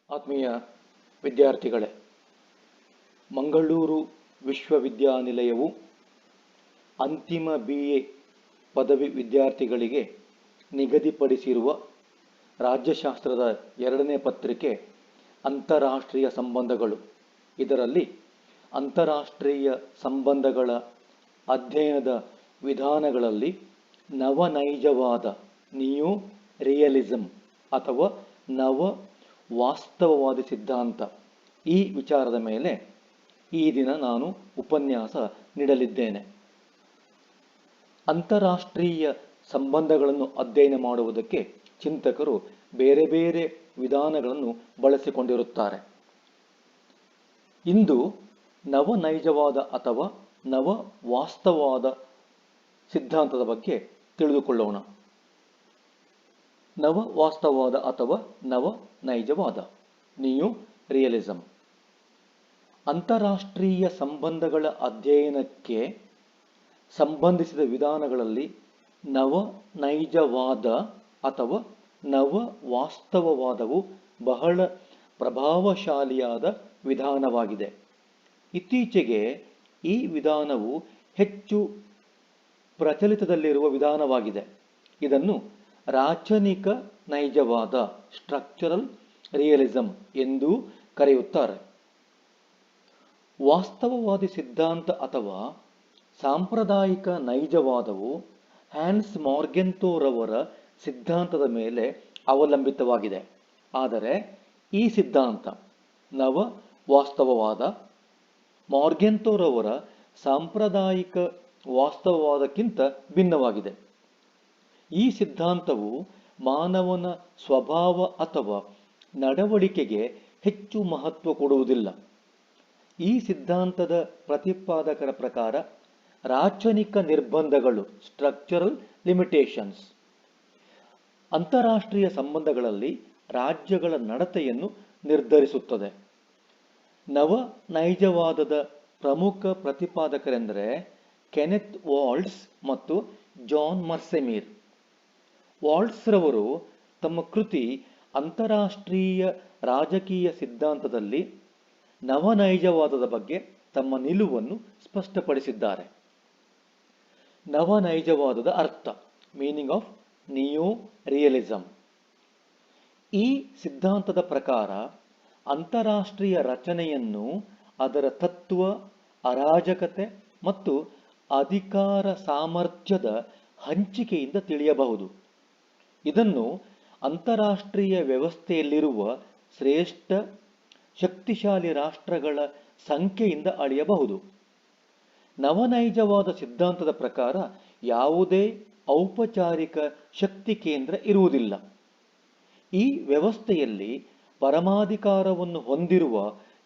ಆತ್ಮೀಯ ವಿದ್ಯಾರ್ಥಿಗಳೇ, ಮಂಗಳೂರು ವಿಶ್ವವಿದ್ಯಾನಿಲಯವು ಅಂತಿಮ BA ಪದವಿ ವಿದ್ಯಾರ್ಥಿಗಳಿಗೆ ನಿಗದಿಪಡಿಸಿರುವ ರಾಜ್ಯಶಾಸ್ತ್ರದ 2ನೇ ಪತ್ರಿಕೆ ಅಂತಾರಾಷ್ಟ್ರೀಯ ಸಂಬಂಧಗಳು. ಇದರಲ್ಲಿ ಅಂತಾರಾಷ್ಟ್ರೀಯ ಸಂಬಂಧಗಳ ಅಧ್ಯಯನದ ವಿಧಾನಗಳಲ್ಲಿ ನವನೈಜವಾದ ನ್ಯೂ ರಿಯಲಿಸಮ್ ಅಥವಾ ನವ ವಾಸ್ತವವಾದಿ ಸಿದ್ಧಾಂತ ಈ ವಿಚಾರದ ಮೇಲೆ ಈ ದಿನ ನಾನು ಉಪನ್ಯಾಸ ನೀಡಲಿದ್ದೇನೆ. ಅಂತಾರಾಷ್ಟ್ರೀಯ ಸಂಬಂಧಗಳನ್ನು ಅಧ್ಯಯನ ಮಾಡುವುದಕ್ಕೆ ಚಿಂತಕರು ಬೇರೆ ಬೇರೆ ವಿಧಾನಗಳನ್ನು ಬಳಸಿಕೊಂಡಿರುತ್ತಾರೆ. ಇಂದು ನವನೈಜವಾದ ಅಥವಾ ನವ ವಾಸ್ತವವಾದ ಸಿದ್ಧಾಂತದ ಬಗ್ಗೆ ತಿಳಿದುಕೊಳ್ಳೋಣ. ನವ ವಾಸ್ತವವಾದ ಅಥವಾ ನವ ನೈಜವಾದ ನ್ಯೂ ರಿಯಲಿಸಮ್ ಅಂತಾರಾಷ್ಟ್ರೀಯ ಸಂಬಂಧಗಳ ಅಧ್ಯಯನಕ್ಕೆ ಸಂಬಂಧಿಸಿದ ವಿಧಾನಗಳಲ್ಲಿ ನವ ನೈಜವಾದ ಅಥವಾ ನವ ವಾಸ್ತವವಾದವು ಬಹಳ ಪ್ರಭಾವಶಾಲಿಯಾದ ವಿಧಾನವಾಗಿದೆ. ಇತ್ತೀಚೆಗೆ ಈ ವಿಧಾನವು ಹೆಚ್ಚು ಪ್ರಚಲಿತದಲ್ಲಿರುವ ವಿಧಾನವಾಗಿದೆ. ಇದನ್ನು ರಾಚನಿಕ ನೈಜವಾದ ಸ್ಟ್ರಕ್ಚರಲ್ ರಿಯಲಿಸಮ್ ಎಂದೂ ಕರೆಯುತ್ತಾರೆ. ವಾಸ್ತವವಾದಿ ಸಿದ್ಧಾಂತ ಅಥವಾ ಸಾಂಪ್ರದಾಯಿಕ ನೈಜವಾದವು ಹ್ಯಾನ್ಸ್ ಮಾರ್ಗೆಂತೊರವರ ಸಿದ್ಧಾಂತದ ಮೇಲೆ ಅವಲಂಬಿತವಾಗಿದೆ. ಆದರೆ ಈ ಸಿದ್ಧಾಂತ ನವ ವಾಸ್ತವವಾದ ಮಾರ್ಗೆಂತೊರವರ ಸಾಂಪ್ರದಾಯಿಕ ವಾಸ್ತವವಾದಕ್ಕಿಂತ ಭಿನ್ನವಾಗಿದೆ. ಈ ಸಿದ್ಧಾಂತವು ಮಾನವನ ಸ್ವಭಾವ ಅಥವಾ ನಡವಳಿಕೆಗೆ ಹೆಚ್ಚು ಮಹತ್ವ ಕೊಡುವುದಿಲ್ಲ. ಈ ಸಿದ್ಧಾಂತದ ಪ್ರತಿಪಾದಕರ ಪ್ರಕಾರ ರಾಚನಿಕ ನಿರ್ಬಂಧಗಳು ಸ್ಟ್ರಕ್ಚರಲ್ ಲಿಮಿಟೇಷನ್ಸ್ ಅಂತಾರಾಷ್ಟ್ರೀಯ ಸಂಬಂಧಗಳಲ್ಲಿ ರಾಜ್ಯಗಳ ನಡತೆಯನ್ನು ನಿರ್ಧರಿಸುತ್ತದೆ. ನವ ನೈಜವಾದದ ಪ್ರಮುಖ ಪ್ರತಿಪಾದಕರೆಂದರೆ ಕೆನೆತ್ ವಾಲ್ಟ್ಜ್ ಮತ್ತು ಜಾನ್ ಮರ್ಸೆಮೀರ್. ವಾಲ್ಟ್ಜ್ರವರು ತಮ್ಮ ಕೃತಿ ಅಂತಾರಾಷ್ಟ್ರೀಯ ರಾಜಕೀಯ ಸಿದ್ಧಾಂತದಲ್ಲಿ ನವನೈಜವಾದದ ಬಗ್ಗೆ ತಮ್ಮ ನಿಲುವನ್ನು ಸ್ಪಷ್ಟಪಡಿಸಿದ್ದಾರೆ. ನವನೈಜವಾದದ ಅರ್ಥ, ಮೀನಿಂಗ್ ಆಫ್ ನಿಯೋ ರಿಯಲಿಸಮ್. ಈ ಸಿದ್ಧಾಂತದ ಪ್ರಕಾರ ಅಂತಾರಾಷ್ಟ್ರೀಯ ರಚನೆಯನ್ನು ಅದರ ತತ್ವ, ಅರಾಜಕತೆ ಮತ್ತು ಅಧಿಕಾರ ಸಾಮರ್ಥ್ಯದ ಹಂಚಿಕೆಯಿಂದ ತಿಳಿಯಬಹುದು. ಇದನ್ನು ಅಂತಾರಾಷ್ಟ್ರೀಯ ವ್ಯವಸ್ಥೆಯಲ್ಲಿರುವ ಶ್ರೇಷ್ಠ ಶಕ್ತಿಶಾಲಿ ರಾಷ್ಟ್ರಗಳ ಸಂಖ್ಯೆಯಿಂದ ಅಳೆಯಬಹುದು. ನವನೈಜವಾದ ಸಿದ್ಧಾಂತದ ಪ್ರಕಾರ ಯಾವುದೇ ಔಪಚಾರಿಕ ಶಕ್ತಿ ಕೇಂದ್ರ ಇರುವುದಿಲ್ಲ. ಈ ವ್ಯವಸ್ಥೆಯಲ್ಲಿ ಪರಮಾಧಿಕಾರವನ್ನು ಹೊಂದಿರುವ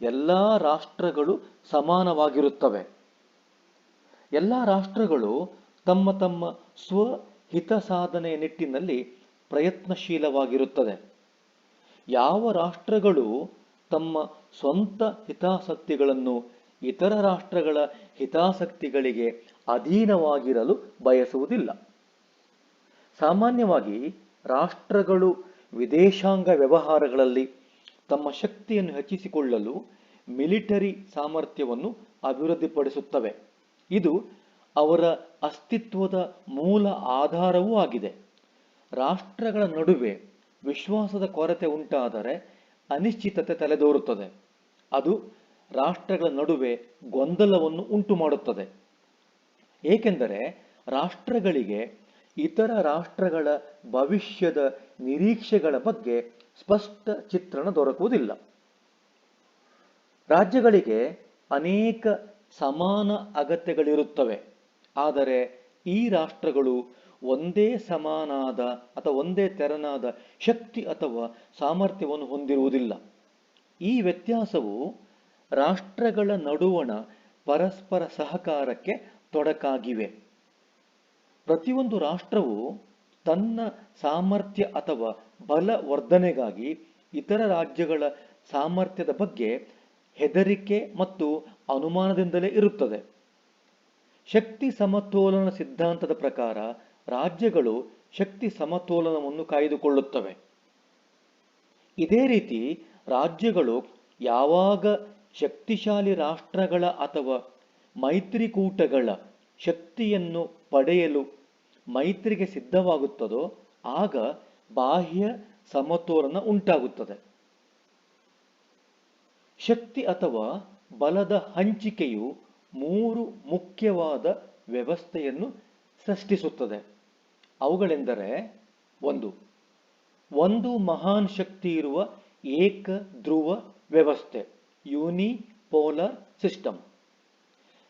ಎಲ್ಲ ರಾಷ್ಟ್ರಗಳು ಸಮಾನವಾಗಿರುತ್ತವೆ. ಎಲ್ಲ ರಾಷ್ಟ್ರಗಳು ತಮ್ಮ ತಮ್ಮ ಸ್ವಹಿತ ಸಾಧನೆಯ ನಿಟ್ಟಿನಲ್ಲಿ ಪ್ರಯತ್ನಶೀಲವಾಗಿರುತ್ತದೆ. ಯಾವ ರಾಷ್ಟ್ರಗಳು ತಮ್ಮ ಸ್ವಂತ ಹಿತಾಸಕ್ತಿಗಳನ್ನು ಇತರ ರಾಷ್ಟ್ರಗಳ ಹಿತಾಸಕ್ತಿಗಳಿಗೆ ಅಧೀನವಾಗಿರಲು ಬಯಸುವುದಿಲ್ಲ. ಸಾಮಾನ್ಯವಾಗಿ ರಾಷ್ಟ್ರಗಳು ವಿದೇಶಾಂಗ ವ್ಯವಹಾರಗಳಲ್ಲಿ ತಮ್ಮ ಶಕ್ತಿಯನ್ನು ಹೆಚ್ಚಿಸಿಕೊಳ್ಳಲು ಮಿಲಿಟರಿ ಸಾಮರ್ಥ್ಯವನ್ನು ಅಭಿವೃದ್ಧಿಪಡಿಸುತ್ತವೆ. ಇದು ಅವರ ಅಸ್ತಿತ್ವದ ಮೂಲ ಆಧಾರವೂ ಆಗಿದೆ. ರಾಷ್ಟ್ರಗಳ ನಡುವೆ ವಿಶ್ವಾಸದ ಕೊರತೆ ಉಂಟಾದರೆ ಅನಿಶ್ಚಿತತೆ ತಲೆದೋರುತ್ತದೆ. ಅದು ರಾಷ್ಟ್ರಗಳ ನಡುವೆ ಗೊಂದಲವನ್ನು ಉಂಟು ಮಾಡುತ್ತದೆ. ಏಕೆಂದರೆ ರಾಷ್ಟ್ರಗಳಿಗೆ ಇತರ ರಾಷ್ಟ್ರಗಳ ಭವಿಷ್ಯದ ನಿರೀಕ್ಷೆಗಳ ಬಗ್ಗೆ ಸ್ಪಷ್ಟ ಚಿತ್ರಣ ದೊರಕುವುದಿಲ್ಲ. ರಾಜ್ಯಗಳಿಗೆ ಅನೇಕ ಸಮಾನ ಅಗತ್ಯಗಳಿರುತ್ತವೆ. ಆದರೆ ಈ ರಾಷ್ಟ್ರಗಳು ಒಂದೇ ಸಮಾನಾದ ಅಥವಾ ಒಂದೇ ತೆರನಾದ ಶಕ್ತಿ ಅಥವಾ ಸಾಮರ್ಥ್ಯವನ್ನು ಹೊಂದಿರುವುದಿಲ್ಲ. ಈ ವ್ಯತ್ಯಾಸವು ರಾಷ್ಟ್ರಗಳ ನಡುವಣ ಪರಸ್ಪರ ಸಹಕಾರಕ್ಕೆ ತೊಡಕಾಗಿವೆ. ಪ್ರತಿಯೊಂದು ರಾಷ್ಟ್ರವು ತನ್ನ ಸಾಮರ್ಥ್ಯ ಅಥವಾ ಬಲ ವರ್ಧನೆಗಾಗಿ ಇತರ ರಾಜ್ಯಗಳ ಸಾಮರ್ಥ್ಯದ ಬಗ್ಗೆ ಹೆದರಿಕೆ ಮತ್ತು ಅನುಮಾನದಿಂದಲೇ ಇರುತ್ತದೆ. ಶಕ್ತಿ ಸಮತೋಲನ ಸಿದ್ಧಾಂತದ ಪ್ರಕಾರ ರಾಜ್ಯಗಳು ಶಕ್ತಿ ಸಮತೋಲನವನ್ನು ಕಾಯ್ದುಕೊಳ್ಳುತ್ತವೆ. ಇದೇ ರೀತಿ ರಾಜ್ಯಗಳು ಯಾವಾಗ ಶಕ್ತಿಶಾಲಿ ರಾಷ್ಟ್ರಗಳ ಅಥವಾ ಮೈತ್ರಿಕೂಟಗಳ ಶಕ್ತಿಯನ್ನು ಪಡೆಯಲು ಮೈತ್ರಿಗೆ ಸಿದ್ಧವಾಗುತ್ತದೋ ಆಗ ಬಾಹ್ಯ ಸಮತೋಲನ ಉಂಟಾಗುತ್ತದೆ. ಶಕ್ತಿ ಅಥವಾ ಬಲದ ಹಂಚಿಕೆಯು ಮೂರು ಮುಖ್ಯವಾದ ವ್ಯವಸ್ಥೆಯನ್ನು ಸೃಷ್ಟಿಸುತ್ತದೆ. ಅವುಗಳೆಂದರೆ, ಒಂದು ಮಹಾನ್ ಶಕ್ತಿ ಇರುವ ಏಕ ಧ್ರುವ ವ್ಯವಸ್ಥೆ, ಯೂನಿಪೋಲಾರ್ ಸಿಸ್ಟಮ್.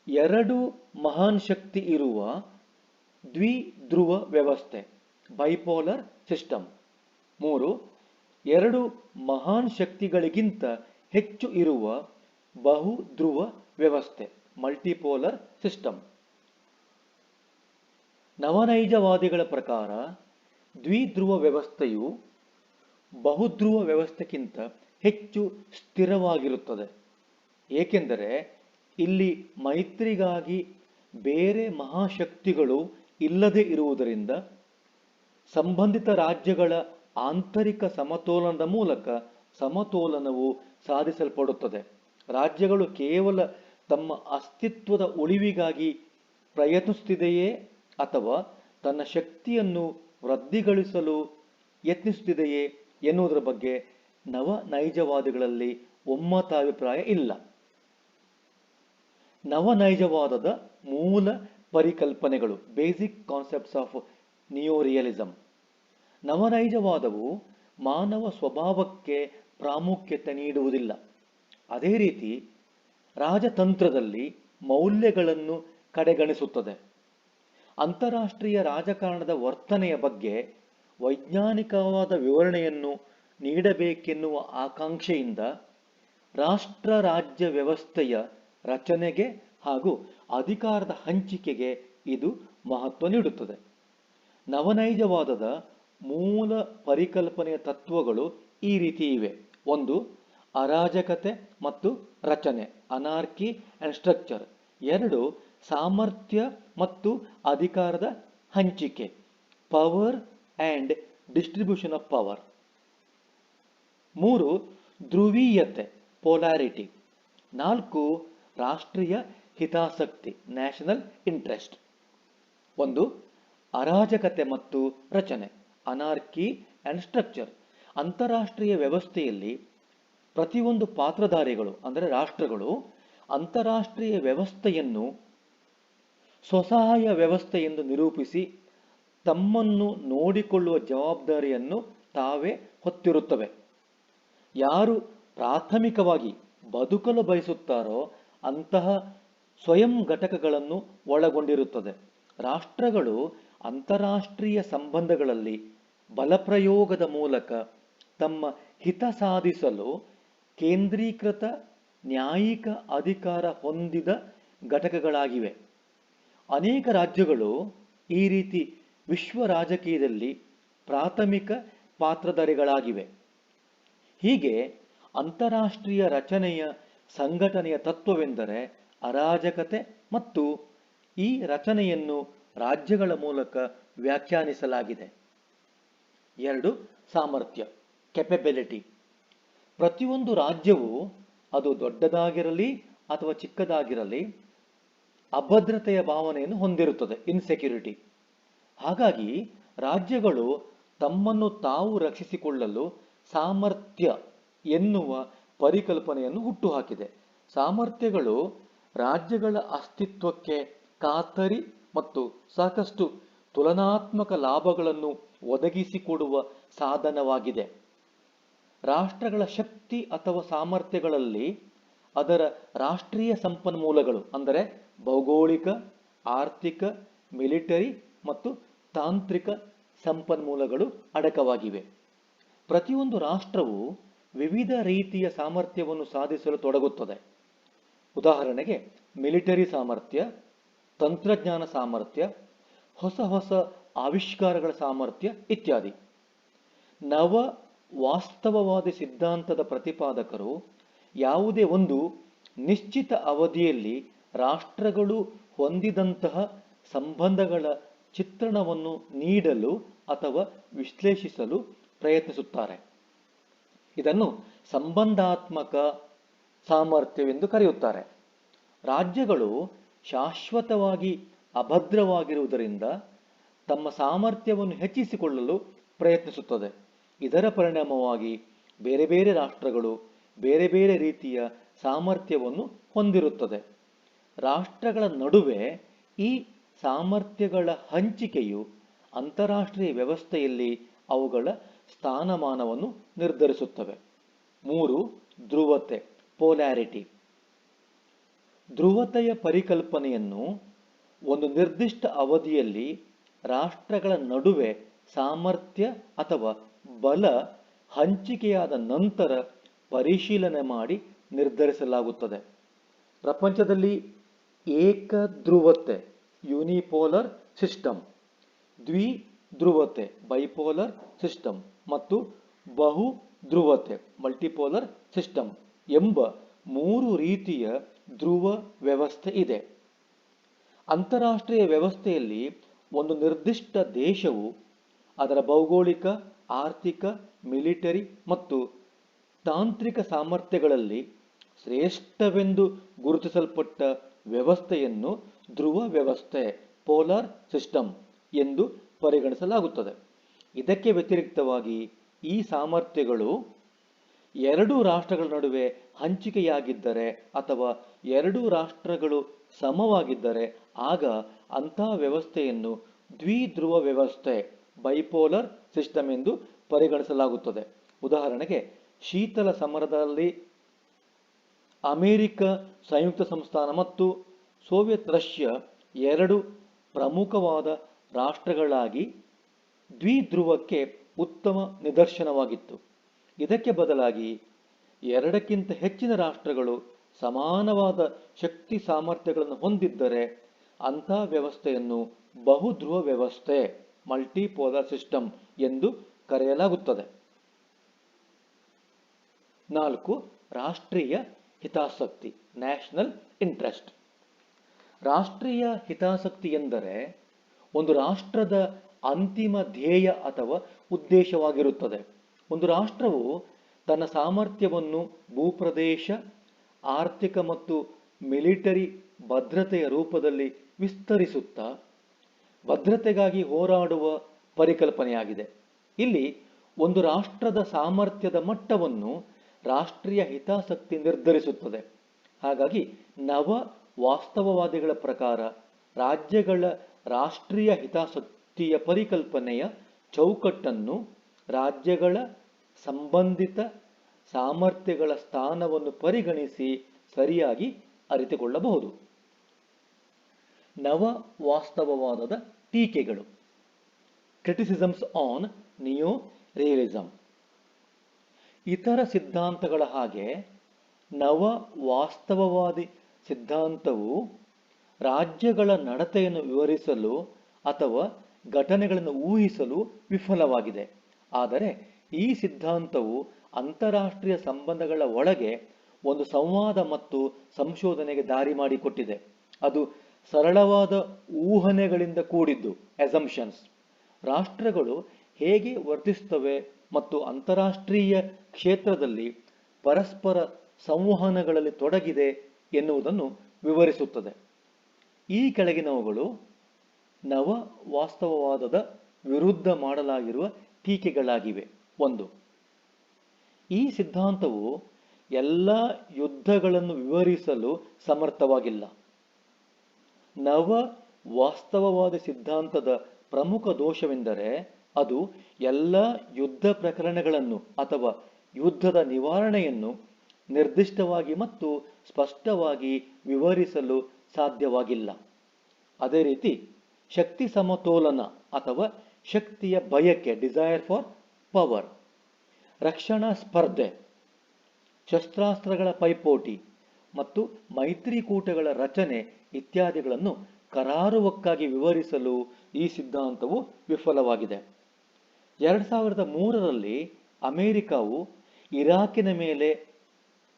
ಎರಡು ಮಹಾನ್ ಶಕ್ತಿ ಇರುವ ದ್ವಿಧ್ರುವ ವ್ಯವಸ್ಥೆ, ಬೈಪೋಲಾರ್ ಸಿಸ್ಟಮ್. ಮೂರು, ಎರಡು ಮಹಾನ್ ಶಕ್ತಿಗಳಿಗಿಂತ ಹೆಚ್ಚು ಇರುವ ಬಹುಧ್ರುವ ವ್ಯವಸ್ಥೆ, ಮಲ್ಟಿಪೋಲಾರ್ ಸಿಸ್ಟಮ್. ನವನೈಜವಾದಿಗಳ ಪ್ರಕಾರ ದ್ವಿಧ್ರುವ ವ್ಯವಸ್ಥೆಯು ಬಹುಧ್ರುವ ವ್ಯವಸ್ಥೆಗಿಂತ ಹೆಚ್ಚು ಸ್ಥಿರವಾಗಿರುತ್ತದೆ. ಏಕೆಂದರೆ ಇಲ್ಲಿ ಮೈತ್ರಿಗಾಗಿ ಬೇರೆ ಮಹಾಶಕ್ತಿಗಳು ಇಲ್ಲದೆ ಇರುವುದರಿಂದ ಸಂಬಂಧಿತ ರಾಜ್ಯಗಳ ಆಂತರಿಕ ಸಮತೋಲನದ ಮೂಲಕ ಸಮತೋಲನವು ಸಾಧಿಸಲ್ಪಡುತ್ತದೆ. ರಾಜ್ಯಗಳು ಕೇವಲ ತಮ್ಮ ಅಸ್ತಿತ್ವದ ಉಳಿವಿಗಾಗಿ ಪ್ರಯತ್ನಿಸುತ್ತಿದೆಯೇ ಅಥವಾ ತನ್ನ ಶಕ್ತಿಯನ್ನು ವೃದ್ಧಿಗೊಳಿಸಲು ಯತ್ನಿಸುತ್ತಿದೆಯೇ ಎನ್ನುವುದರ ಬಗ್ಗೆ ನವ ನೈಜವಾದಿಗಳಲ್ಲಿ ಒಮ್ಮತಾಭಿಪ್ರಾಯ ಇಲ್ಲ. ನವನೈಜವಾದದ ಮೂಲ ಪರಿಕಲ್ಪನೆಗಳು, ಬೇಸಿಕ್ ಕಾನ್ಸೆಪ್ಟ್ಸ್ ಆಫ್ ನಿಯೋರಿಯಲಿಸಂ. ನವನೈಜವಾದವು ಮಾನವ ಸ್ವಭಾವಕ್ಕೆ ಪ್ರಾಮುಖ್ಯತೆ ನೀಡುವುದಿಲ್ಲ. ಅದೇ ರೀತಿ ರಾಜತಂತ್ರದಲ್ಲಿ ಮೌಲ್ಯಗಳನ್ನು ಕಡೆಗಣಿಸುತ್ತದೆ. ಅಂತಾರಾಷ್ಟ್ರೀಯ ರಾಜಕಾರಣದ ವರ್ತನೆಯ ಬಗ್ಗೆ ವೈಜ್ಞಾನಿಕವಾದ ವಿವರಣೆಯನ್ನು ನೀಡಬೇಕೆನ್ನುವ ಆಕಾಂಕ್ಷೆಯಿಂದ ರಾಷ್ಟ್ರ ರಾಜ್ಯ ವ್ಯವಸ್ಥೆಯ ರಚನೆಗೆ ಹಾಗೂ ಅಧಿಕಾರದ ಹಂಚಿಕೆಗೆ ಇದು ಮಹತ್ವ ನೀಡುತ್ತದೆ. ನವನೈಜವಾದದ ಮೂಲ ಪರಿಕಲ್ಪನೆಯ ತತ್ವಗಳು ಈ ರೀತಿ ಇವೆ. ಒಂದು, ಅರಾಜಕತೆ ಮತ್ತು ರಚನೆ, ಅನಾರ್ಕಿ ಅಂಡ್ ಸ್ಟ್ರಕ್ಚರ್. ಎರಡು, ಸಾಮರ್ಥ್ಯ ಮತ್ತು ಅಧಿಕಾರದ ಹಂಚಿಕೆ, power and distribution of power. ಮೂರು, ಧ್ರುವೀಯತೆ, ಪೊಲಾರಿಟಿ. ನಾಲ್ಕು, ರಾಷ್ಟ್ರೀಯ ಹಿತಾಸಕ್ತಿ, ನ್ಯಾಷನಲ್ ಇಂಟ್ರೆಸ್ಟ್. ಒಂದು, ಅರಾಜಕತೆ ಮತ್ತು ರಚನೆ, ಅನಾರ್ಕಿ ಅಂಡ್ ಸ್ಟ್ರಕ್ಚರ್. ಅಂತಾರಾಷ್ಟ್ರೀಯ ವ್ಯವಸ್ಥೆಯಲ್ಲಿ ಪ್ರತಿಯೊಂದು ಪಾತ್ರಧಾರಿಗಳು ಅಂದರೆ ರಾಷ್ಟ್ರಗಳು ಅಂತಾರಾಷ್ಟ್ರೀಯ ವ್ಯವಸ್ಥೆಯನ್ನು ಸ್ವಸಹಾಯ ವ್ಯವಸ್ಥೆ ಎಂದು ನಿರೂಪಿಸಿ ತಮ್ಮನ್ನು ನೋಡಿಕೊಳ್ಳುವ ಜವಾಬ್ದಾರಿಯನ್ನು ತಾವೇ ಹೊತ್ತಿರುತ್ತವೆ. ಯಾರು ಪ್ರಾಥಮಿಕವಾಗಿ ಬದುಕಲು ಬಯಸುತ್ತಾರೋ ಅಂತಹ ಸ್ವಯಂ ಘಟಕಗಳನ್ನು ಒಳಗೊಂಡಿರುತ್ತದೆ. ರಾಷ್ಟ್ರಗಳು ಅಂತಾರಾಷ್ಟ್ರೀಯ ಸಂಬಂಧಗಳಲ್ಲಿ ಬಲಪ್ರಯೋಗದ ಮೂಲಕ ತಮ್ಮ ಹಿತ ಸಾಧಿಸಲು ಕೇಂದ್ರೀಕೃತ ನ್ಯಾಯಿಕ ಅಧಿಕಾರ ಹೊಂದಿದ ಘಟಕಗಳಾಗಿವೆ. ಅನೇಕ ರಾಜ್ಯಗಳು ಈ ರೀತಿ ವಿಶ್ವ ರಾಜಕೀಯದಲ್ಲಿ ಪ್ರಾಥಮಿಕ ಪಾತ್ರಧಾರಿಗಳಾಗಿವೆ. ಹೀಗೆ ಅಂತಾರಾಷ್ಟ್ರೀಯ ರಚನೆಯ ಸಂಘಟನೆಯ ತತ್ವವೆಂದರೆ ಅರಾಜಕತೆ ಮತ್ತು ಈ ರಚನೆಯನ್ನು ರಾಜ್ಯಗಳ ಮೂಲಕ ವ್ಯಾಖ್ಯಾನಿಸಲಾಗಿದೆ. ಎರಡು, ಸಾಮರ್ಥ್ಯ, ಕೆಪಬಿಲಿಟಿ. ಪ್ರತಿಯೊಂದು ರಾಜ್ಯವು ಅದು ದೊಡ್ಡದಾಗಿರಲಿ ಅಥವಾ ಚಿಕ್ಕದಾಗಿರಲಿ ಅಭದ್ರತೆಯ ಭಾವನೆಯನ್ನು ಹೊಂದಿರುತ್ತದೆ, ಇನ್ಸೆಕ್ಯೂರಿಟಿ. ಹಾಗಾಗಿ ರಾಜ್ಯಗಳು ತಮ್ಮನ್ನು ತಾವು ರಕ್ಷಿಸಿಕೊಳ್ಳಲು ಸಾಮರ್ಥ್ಯ ಎನ್ನುವ ಪರಿಕಲ್ಪನೆಯನ್ನು ಹುಟ್ಟುಹಾಕಿದೆ. ಸಾಮರ್ಥ್ಯಗಳು ರಾಜ್ಯಗಳ ಅಸ್ತಿತ್ವಕ್ಕೆ ಖಾತರಿ ಮತ್ತು ಸಾಕಷ್ಟು ತುಲನಾತ್ಮಕ ಲಾಭಗಳನ್ನು ಒದಗಿಸಿಕೊಡುವ ಸಾಧನವಾಗಿದೆ. ರಾಷ್ಟ್ರಗಳ ಶಕ್ತಿ ಅಥವಾ ಸಾಮರ್ಥ್ಯಗಳಲ್ಲಿ ಅದರ ರಾಷ್ಟ್ರೀಯ ಸಂಪನ್ಮೂಲಗಳು ಅಂದರೆ ಭೌಗೋಳಿಕ, ಆರ್ಥಿಕ, ಮಿಲಿಟರಿ ಮತ್ತು ತಾಂತ್ರಿಕ ಸಂಪನ್ಮೂಲಗಳು ಅಡಕವಾಗಿವೆ. ಪ್ರತಿಯೊಂದು ರಾಷ್ಟ್ರವು ವಿವಿಧ ರೀತಿಯ ಸಾಮರ್ಥ್ಯವನ್ನು ಸಾಧಿಸಲು ತೊಡಗುತ್ತದೆ. ಉದಾಹರಣೆಗೆ ಮಿಲಿಟರಿ ಸಾಮರ್ಥ್ಯ, ತಂತ್ರಜ್ಞಾನ ಸಾಮರ್ಥ್ಯ, ಹೊಸ ಆವಿಷ್ಕಾರಗಳ ಸಾಮರ್ಥ್ಯ ಇತ್ಯಾದಿ. ನವ ವಾಸ್ತವವಾದಿ ಸಿದ್ಧಾಂತದ ಪ್ರತಿಪಾದಕರು ಯಾವುದೇ ಒಂದು ನಿಶ್ಚಿತ ಅವಧಿಯಲ್ಲಿ ರಾಷ್ಟ್ರಗಳು ಹೊಂದಿದಂತಹ ಸಂಬಂಧಗಳ ಚಿತ್ರಣವನ್ನು ನೀಡಲು ಅಥವಾ ವಿಶ್ಲೇಷಿಸಲು ಪ್ರಯತ್ನಿಸುತ್ತಾರೆ. ಇದನ್ನು ಸಂಬಂಧಾತ್ಮಕ ಸಾಮರ್ಥ್ಯವೆಂದು ಕರೆಯುತ್ತಾರೆ. ರಾಜ್ಯಗಳು ಶಾಶ್ವತವಾಗಿ ಅಭದ್ರವಾಗಿರುವುದರಿಂದ ತಮ್ಮ ಸಾಮರ್ಥ್ಯವನ್ನು ಹೆಚ್ಚಿಸಿಕೊಳ್ಳಲು ಪ್ರಯತ್ನಿಸುತ್ತದೆ. ಇದರ ಪರಿಣಾಮವಾಗಿ ಬೇರೆ ಬೇರೆ ರಾಷ್ಟ್ರಗಳು ಬೇರೆ ಬೇರೆ ರೀತಿಯ ಸಾಮರ್ಥ್ಯವನ್ನು ಹೊಂದಿರುತ್ತದೆ. ರಾಷ್ಟ್ರಗಳ ನಡುವೆ ಈ ಸಾಮರ್ಥ್ಯಗಳ ಹಂಚಿಕೆಯು ಅಂತಾರಾಷ್ಟ್ರೀಯ ವ್ಯವಸ್ಥೆಯಲ್ಲಿ ಅವುಗಳ ಸ್ಥಾನಮಾನವನ್ನು ನಿರ್ಧರಿಸುತ್ತವೆ. 3. ಧ್ರುವತೆ, ಪೋಲ್ಯಾರಿಟಿ. ಧ್ರುವತೆಯ ಪರಿಕಲ್ಪನೆಯನ್ನು ಒಂದು ನಿರ್ದಿಷ್ಟ ಅವಧಿಯಲ್ಲಿ ರಾಷ್ಟ್ರಗಳ ನಡುವೆ ಸಾಮರ್ಥ್ಯ ಅಥವಾ ಬಲ ಹಂಚಿಕೆಯಾದ ನಂತರ ಪರಿಶೀಲನೆ ಮಾಡಿ ನಿರ್ಧರಿಸಲಾಗುತ್ತದೆ. ಪ್ರಪಂಚದಲ್ಲಿ ಏಕಧ್ರುವತೆ ಯೂನಿಪೋಲರ್ ಸಿಸ್ಟಮ್, ದ್ವಿಧ್ರುವತೆ ಬೈಪೋಲರ್ ಸಿಸ್ಟಮ್ ಮತ್ತು ಬಹುಧ್ರುವತೆ ಮಲ್ಟಿಪೋಲರ್ ಸಿಸ್ಟಮ್ ಎಂಬ 3 ರೀತಿಯ ಧ್ರುವ ವ್ಯವಸ್ಥೆ ಇದೆ. ಅಂತಾರಾಷ್ಟ್ರೀಯ ವ್ಯವಸ್ಥೆಯಲ್ಲಿ ಒಂದು ನಿರ್ದಿಷ್ಟ ದೇಶವು ಅದರ ಭೌಗೋಳಿಕ, ಆರ್ಥಿಕ, ಮಿಲಿಟರಿ ಮತ್ತು ತಾಂತ್ರಿಕ ಸಾಮರ್ಥ್ಯಗಳಲ್ಲಿ ಶ್ರೇಷ್ಠವೆಂದು ಗುರುತಿಸಲ್ಪಟ್ಟ ವ್ಯವಸ್ಥೆಯನ್ನು ಧ್ರುವ ವ್ಯವಸ್ಥೆ ಪೋಲಾರ್ ಸಿಸ್ಟಮ್ ಎಂದು ಪರಿಗಣಿಸಲಾಗುತ್ತದೆ. ಇದಕ್ಕೆ ವ್ಯತಿರಿಕ್ತವಾಗಿ ಈ ಸಾಮರ್ಥ್ಯಗಳು 2 ರಾಷ್ಟ್ರಗಳ ನಡುವೆ ಹಂಚಿಕೆಯಾಗಿದ್ದರೆ ಅಥವಾ 2 ರಾಷ್ಟ್ರಗಳು ಸಮವಾಗಿದ್ದರೆ ಆಗ ಅಂತಹ ವ್ಯವಸ್ಥೆಯನ್ನು ದ್ವಿಧ್ರುವ ವ್ಯವಸ್ಥೆ ಬೈಪೋಲರ್ ಸಿಸ್ಟಮ್ ಎಂದು ಪರಿಗಣಿಸಲಾಗುತ್ತದೆ. ಉದಾಹರಣೆಗೆ, ಶೀತಲ ಸಮರದಲ್ಲಿ ಅಮೆರಿಕ ಸಂಯುಕ್ತ ಸಂಸ್ಥಾನ ಮತ್ತು ಸೋವಿಯತ್ ರಷ್ಯಾ 2 ಪ್ರಮುಖವಾದ ರಾಷ್ಟ್ರಗಳಾಗಿ ದ್ವಿಧ್ರುವಕ್ಕೆ ಉತ್ತಮ ನಿದರ್ಶನವಾಗಿತ್ತು. ಇದಕ್ಕೆ ಬದಲಾಗಿ 2ಕ್ಕಿಂತ ಹೆಚ್ಚಿನ ರಾಷ್ಟ್ರಗಳು ಸಮಾನವಾದ ಶಕ್ತಿ ಸಾಮರ್ಥ್ಯಗಳನ್ನು ಹೊಂದಿದ್ದರೆ ಅಂತಹ ವ್ಯವಸ್ಥೆಯನ್ನು ಬಹುಧ್ರುವ ವ್ಯವಸ್ಥೆ ಮಲ್ಟಿಪೋಲಾರ್ ಸಿಸ್ಟಮ್ ಎಂದು ಕರೆಯಲಾಗುತ್ತದೆ. 4. ರಾಷ್ಟ್ರೀಯ ಹಿತಾಸಕ್ತಿ, ನ್ಯಾಷನಲ್ ಇಂಟ್ರೆಸ್ಟ್. ರಾಷ್ಟ್ರೀಯ ಹಿತಾಸಕ್ತಿ ಎಂದರೆ ಒಂದು ರಾಷ್ಟ್ರದ ಅಂತಿಮ ಧ್ಯೇಯ ಅಥವಾ ಉದ್ದೇಶವಾಗಿರುತ್ತದೆ. ಒಂದು ರಾಷ್ಟ್ರವು ತನ್ನ ಸಾಮರ್ಥ್ಯವನ್ನು ಭೂಪ್ರದೇಶ, ಆರ್ಥಿಕ ಮತ್ತು ಮಿಲಿಟರಿ ಭದ್ರತೆಯ ರೂಪದಲ್ಲಿ ವಿಸ್ತರಿಸುತ್ತಾ ಭದ್ರತೆಗಾಗಿ ಹೋರಾಡುವ ಪರಿಕಲ್ಪನೆಯಾಗಿದೆ. ಇಲ್ಲಿ ಒಂದು ರಾಷ್ಟ್ರದ ಸಾಮರ್ಥ್ಯದ ಮಟ್ಟವನ್ನು ರಾಷ್ಟ್ರೀಯ ಹಿತಾಸಕ್ತಿ ನಿರ್ಧರಿಸುತ್ತದೆ. ಹಾಗಾಗಿ ನವ ವಾಸ್ತವವಾದಿಗಳ ಪ್ರಕಾರ ರಾಜ್ಯಗಳ ರಾಷ್ಟ್ರೀಯ ಹಿತಾಸಕ್ತಿಯ ಪರಿಕಲ್ಪನೆಯ ಚೌಕಟ್ಟನ್ನು ರಾಜ್ಯಗಳ ಸಂಬಂಧಿತ ಸಾಮರ್ಥ್ಯಗಳ ಸ್ಥಾನವನ್ನು ಪರಿಗಣಿಸಿ ಸರಿಯಾಗಿ ಅರಿತುಕೊಳ್ಳಬಹುದು. ನವ ವಾಸ್ತವವಾದದ ಟೀಕೆಗಳು, ಕ್ರಿಟಿಸಿಸಮ್ಸ್ ಆನ್ ನಿಯೋ ರಿಯಲಿಸಮ್. ಇತರ ಸಿದ್ಧಾಂತಗಳ ಹಾಗೆ ನವ ವಾಸ್ತವವಾದಿ ಸಿದ್ಧಾಂತವು ರಾಜ್ಯಗಳ ನಡತೆಯನ್ನು ವಿವರಿಸಲು ಅಥವಾ ಘಟನೆಗಳನ್ನು ಊಹಿಸಲು ವಿಫಲವಾಗಿದೆ. ಆದರೆ ಈ ಸಿದ್ಧಾಂತವು ಅಂತಾರಾಷ್ಟ್ರೀಯ ಸಂಬಂಧಗಳ ಒಳಗೆ ಒಂದು ಸಂವಾದ ಮತ್ತು ಸಂಶೋಧನೆಗೆ ದಾರಿ ಮಾಡಿಕೊಟ್ಟಿದೆ. ಅದು ಸರಳವಾದ ಊಹನೆಗಳಿಂದ ಕೂಡಿದ್ದು, ಅಸಂಪ್ಷನ್ಸ್. ರಾಷ್ಟ್ರಗಳು ಹೇಗೆ ವರ್ತಿಸುತ್ತವೆ ಮತ್ತು ಅಂತಾರಾಷ್ಟ್ರೀಯ ಕ್ಷೇತ್ರದಲ್ಲಿ ಪರಸ್ಪರ ಸಂವಹನಗಳಲ್ಲಿ ತೊಡಗಿದೆ ಎನ್ನುವುದನ್ನು ವಿವರಿಸುತ್ತದೆ. ಈ ಕೆಳಗಿನವುಗಳು ನವ ವಾಸ್ತವವಾದದ ವಿರುದ್ಧ ಮಾಡಲಾಗಿರುವ ಟೀಕೆಗಳಾಗಿವೆ. 1. ಈ ಸಿದ್ಧಾಂತವು ಎಲ್ಲ ಯುದ್ಧಗಳನ್ನು ವಿವರಿಸಲು ಸಮರ್ಥವಾಗಿಲ್ಲ. ನವ ವಾಸ್ತವವಾದಿ ಸಿದ್ಧಾಂತದ ಪ್ರಮುಖ ದೋಷವೆಂದರೆ ಅದು ಎಲ್ಲ ಯುದ್ಧ ಪ್ರಕರಣಗಳನ್ನು ಅಥವಾ ಯುದ್ಧದ ನಿವಾರಣೆಯನ್ನು ನಿರ್ದಿಷ್ಟವಾಗಿ ಮತ್ತು ಸ್ಪಷ್ಟವಾಗಿ ವಿವರಿಸಲು ಸಾಧ್ಯವಾಗಿಲ್ಲ. ಅದೇ ರೀತಿ ಶಕ್ತಿ ಸಮತೋಲನ ಅಥವಾ ಶಕ್ತಿಯ ಬಯಕೆ, ಡಿಸೈರ್ ಫಾರ್ ಪವರ್, ರಕ್ಷಣಾ ಸ್ಪರ್ಧೆ, ಶಸ್ತ್ರಾಸ್ತ್ರಗಳ ಪೈಪೋಟಿ ಮತ್ತು ಮೈತ್ರಿಕೂಟಗಳ ರಚನೆ ಇತ್ಯಾದಿಗಳನ್ನು ಕರಾರುವಕ್ಕಾಗಿ ವಿವರಿಸಲು ಈ ಸಿದ್ಧಾಂತವು ವಿಫಲವಾಗಿದೆ. 2003ರಲ್ಲಿ ಅಮೆರಿಕವು ಇರಾಕಿನ ಮೇಲೆ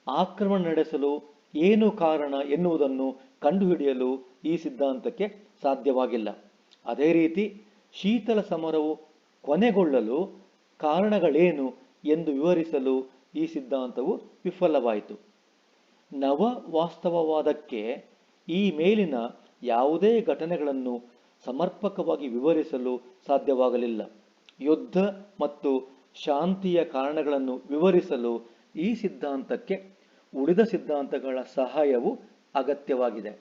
ಆಕ್ರಮಣ ನಡೆಸಲು ಏನು ಕಾರಣ ಎನ್ನುವುದನ್ನು ಕಂಡುಹಿಡಿಯಲು ಈ ಸಿದ್ಧಾಂತಕ್ಕೆ ಸಾಧ್ಯವಾಗಿಲ್ಲ. ಅದೇ ರೀತಿ ಶೀತಲ ಸಮರವು ಕೊನೆಗೊಳ್ಳಲು ಕಾರಣಗಳೇನು ಎಂದು ವಿವರಿಸಲು ಈ ಸಿದ್ಧಾಂತವು ವಿಫಲವಾಯಿತು. ನವ ವಾಸ್ತವವಾದಕ್ಕೆ ಈ ಮೇಲಿನ ಯಾವುದೇ ಘಟನೆಗಳನ್ನು ಸಮರ್ಪಕವಾಗಿ ವಿವರಿಸಲು ಸಾಧ್ಯವಾಗಲಿಲ್ಲ. ಯುದ್ಧ ಮತ್ತು ಶಾಂತಿಯ ಕಾರಣಗಳನ್ನು ವಿವರಿಸಲು ಈ ಸಿದ್ಧಾಂತಕ್ಕೆ ಉಳಿದ ಸಿದ್ಧಾಂತಗಳ ಸಹಾಯವು ಅಗತ್ಯವಾಗಿದೆ.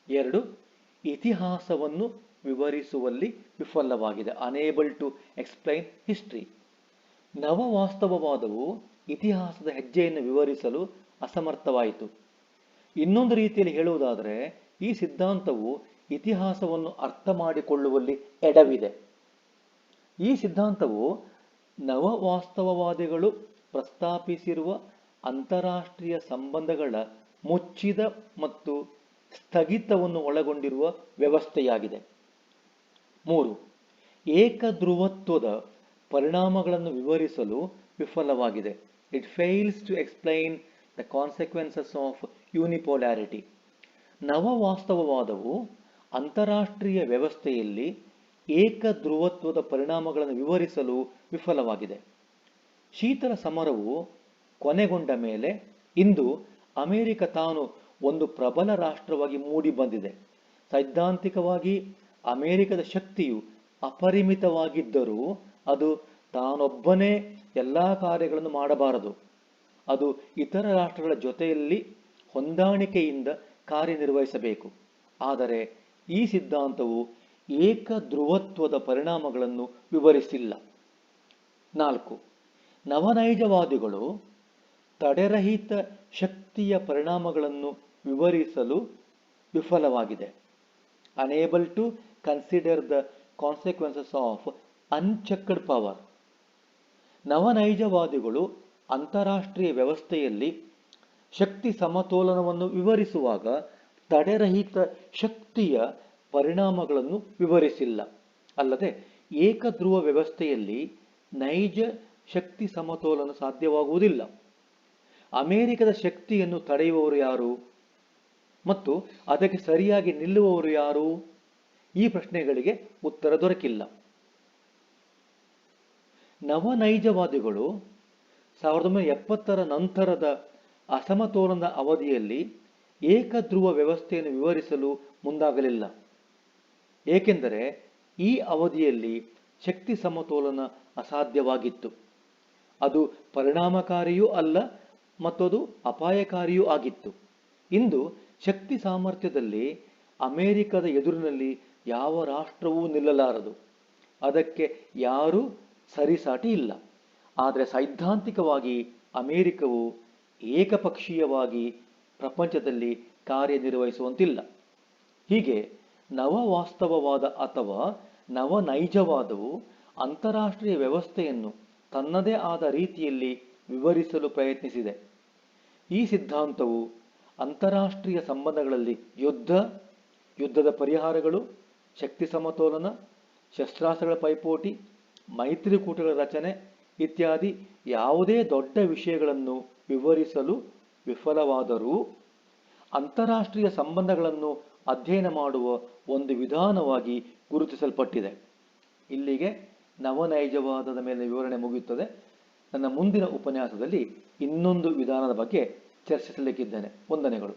2. ಇತಿಹಾಸವನ್ನು ವಿವರಿಸುವಲ್ಲಿ ವಿಫಲವಾಗಿದೆ. Unable to explain history. ನವ ವಾಸ್ತವವಾದವು ಇತಿಹಾಸದ ಹೆಜ್ಜೆಯನ್ನು ವಿವರಿಸಲು ಅಸಮರ್ಥವಾಯಿತು. ಇನ್ನೊಂದು ರೀತಿಯಲ್ಲಿ ಹೇಳುವುದಾದರೆ, ಈ ಸಿದ್ಧಾಂತವು ಇತಿಹಾಸವನ್ನು ಅರ್ಥ ಮಾಡಿಕೊಳ್ಳುವಲ್ಲಿ ಎಡವಿದೆ. ಈ ಸಿದ್ಧಾಂತವು ನವ ವಾಸ್ತವವಾದಿಗಳು ಪ್ರಸ್ತಾಪಿಸಿರುವ ಅಂತಾರಾಷ್ಟ್ರೀಯ ಸಂಬಂಧಗಳ ಮುಚ್ಚಿದ ಮತ್ತು ಸ್ಥಗಿತವನ್ನು ಒಳಗೊಂಡಿರುವ ವ್ಯವಸ್ಥೆಯಾಗಿದೆ. 3. ಏಕಧ್ರುವತ್ವದ ಪರಿಣಾಮಗಳನ್ನು ವಿವರಿಸಲು ವಿಫಲವಾಗಿದೆ. It fails to explain the consequences of unipolarity. ನವ ವಾಸ್ತವವಾದವು ಅಂತಾರಾಷ್ಟ್ರೀಯ ವ್ಯವಸ್ಥೆಯಲ್ಲಿ ಏಕಧ್ರುವತ್ವದ ಪರಿಣಾಮಗಳನ್ನು ವಿವರಿಸಲು ವಿಫಲವಾಗಿದೆ. ಶೀತಲ ಸಮರವು ಕೊನೆಗೊಂಡ ಮೇಲೆ ಇಂದು ಅಮೆರಿಕ ತಾನು ಒಂದು ಪ್ರಬಲ ರಾಷ್ಟ್ರವಾಗಿ ಮೂಡಿ ಬಂದಿದೆ. ಸೈದ್ಧಾಂತಿಕವಾಗಿ ಅಮೆರಿಕದ ಶಕ್ತಿಯು ಅಪರಿಮಿತವಾಗಿದ್ದರೂ ಅದು ತಾನೊಬ್ಬನೇ ಎಲ್ಲ ಕಾರ್ಯಗಳನ್ನು ಮಾಡಬಾರದು. ಅದು ಇತರ ರಾಷ್ಟ್ರಗಳ ಜೊತೆಯಲ್ಲಿ ಹೊಂದಾಣಿಕೆಯಿಂದ ಕಾರ್ಯನಿರ್ವಹಿಸಬೇಕು. ಆದರೆ ಈ ಸಿದ್ಧಾಂತವು ಏಕಧ್ರುವತ್ವದ ಪರಿಣಾಮಗಳನ್ನು ವಿವರಿಸಿಲ್ಲ. 4. ನವನೈಜವಾದಿಗಳು ತಡೆರಹಿತ ಶಕ್ತಿಯ ಪರಿಣಾಮಗಳನ್ನು ವಿವರಿಸಲು ವಿಫಲವಾಗಿದೆ. Unable to consider the consequences of unchecked power. ನವನೈಜವಾದಿಗಳು ಅಂತಾರಾಷ್ಟ್ರೀಯ ವ್ಯವಸ್ಥೆಯಲ್ಲಿ ಶಕ್ತಿ ಸಮತೋಲನವನ್ನು ವಿವರಿಸುವಾಗ ತಡೆರಹಿತ ಶಕ್ತಿಯ ಪರಿಣಾಮಗಳನ್ನು ವಿವರಿಸಿಲ್ಲ. ಅಲ್ಲದೆ ಏಕಧ್ರುವ ವ್ಯವಸ್ಥೆಯಲ್ಲಿ ನೈಜ ಶಕ್ತಿ ಸಮತೋಲನ ಸಾಧ್ಯವಾಗುವುದಿಲ್ಲ. ಅಮೆರಿಕದ ಶಕ್ತಿಯನ್ನು ತಡೆಯುವವರು ಯಾರು ಮತ್ತು ಅದಕ್ಕೆ ಸರಿಯಾಗಿ ನಿಲ್ಲುವವರು ಯಾರು? ಈ ಪ್ರಶ್ನೆಗಳಿಗೆ ಉತ್ತರ ದೊರಕಿಲ್ಲ. ನವನೈಜವಾದಿಗಳು 1970ರ ನಂತರದ ಅಸಮತೋಲನದ ಅವಧಿಯಲ್ಲಿ ಏಕಧ್ರುವ ವ್ಯವಸ್ಥೆಯನ್ನು ವಿವರಿಸಲು ಮುಂದಾಗಲಿಲ್ಲ. ಏಕೆಂದರೆ ಈ ಅವಧಿಯಲ್ಲಿ ಶಕ್ತಿ ಸಮತೋಲನ ಅಸಾಧ್ಯವಾಗಿತ್ತು. ಅದು ಪರಿಣಾಮಕಾರಿಯೂ ಅಲ್ಲ ಮತ್ತು ಅದು ಅಪಾಯಕಾರಿಯೂ ಆಗಿತ್ತು. ಇಂದು ಶಕ್ತಿ ಸಾಮರ್ಥ್ಯದಲ್ಲಿ ಅಮೆರಿಕದ ಎದುರಿನಲ್ಲಿ ಯಾವ ರಾಷ್ಟ್ರವೂ ನಿಲ್ಲಲಾರದು. ಅದಕ್ಕೆ ಯಾರೂ ಸರಿಸಾಟಿ ಇಲ್ಲ. ಆದರೆ ಸೈದ್ಧಾಂತಿಕವಾಗಿ ಅಮೆರಿಕವು ಏಕಪಕ್ಷೀಯವಾಗಿ ಪ್ರಪಂಚದಲ್ಲಿ ಕಾರ್ಯನಿರ್ವಹಿಸುವಂತಿಲ್ಲ. ಹೀಗೆ ನವ ವಾಸ್ತವವಾದ ಅಥವಾ ನವ ನೈಜವಾದವು ಅಂತಾರಾಷ್ಟ್ರೀಯ ವ್ಯವಸ್ಥೆಯನ್ನು ತನ್ನದೇ ಆದ ರೀತಿಯಲ್ಲಿ ವಿವರಿಸಲು ಪ್ರಯತ್ನಿಸಿದೆ. ಈ ಸಿದ್ಧಾಂತವು ಅಂತಾರಾಷ್ಟ್ರೀಯ ಸಂಬಂಧಗಳಲ್ಲಿ ಯುದ್ಧದ ಪರಿಹಾರಗಳು, ಶಕ್ತಿ ಸಮತೋಲನ, ಶಸ್ತ್ರಾಸ್ತ್ರಗಳ ಪೈಪೋಟಿ, ಮೈತ್ರಿಕೂಟಗಳ ರಚನೆ ಇತ್ಯಾದಿ ಯಾವುದೇ ದೊಡ್ಡ ವಿಷಯಗಳನ್ನು ವಿವರಿಸಲು ವಿಫಲವಾದರೂ ಅಂತಾರಾಷ್ಟ್ರೀಯ ಸಂಬಂಧಗಳನ್ನು ಅಧ್ಯಯನ ಮಾಡುವ ಒಂದು ವಿಧಾನವಾಗಿ ಗುರುತಿಸಲ್ಪಟ್ಟಿದೆ. ಇಲ್ಲಿಗೆ ನವನೈಜವಾದದ ಮೇಲೆ ವಿವರಣೆ ಮುಗಿಯುತ್ತದೆ. ನನ್ನ ಮುಂದಿನ ಉಪನ್ಯಾಸದಲ್ಲಿ ಇನ್ನೊಂದು ವಿಧಾನದ ಬಗ್ಗೆ ಚರ್ಚಿಸಲಿಕ್ಕಿದ್ದೇನೆ. ವಂದನೆಗಳು.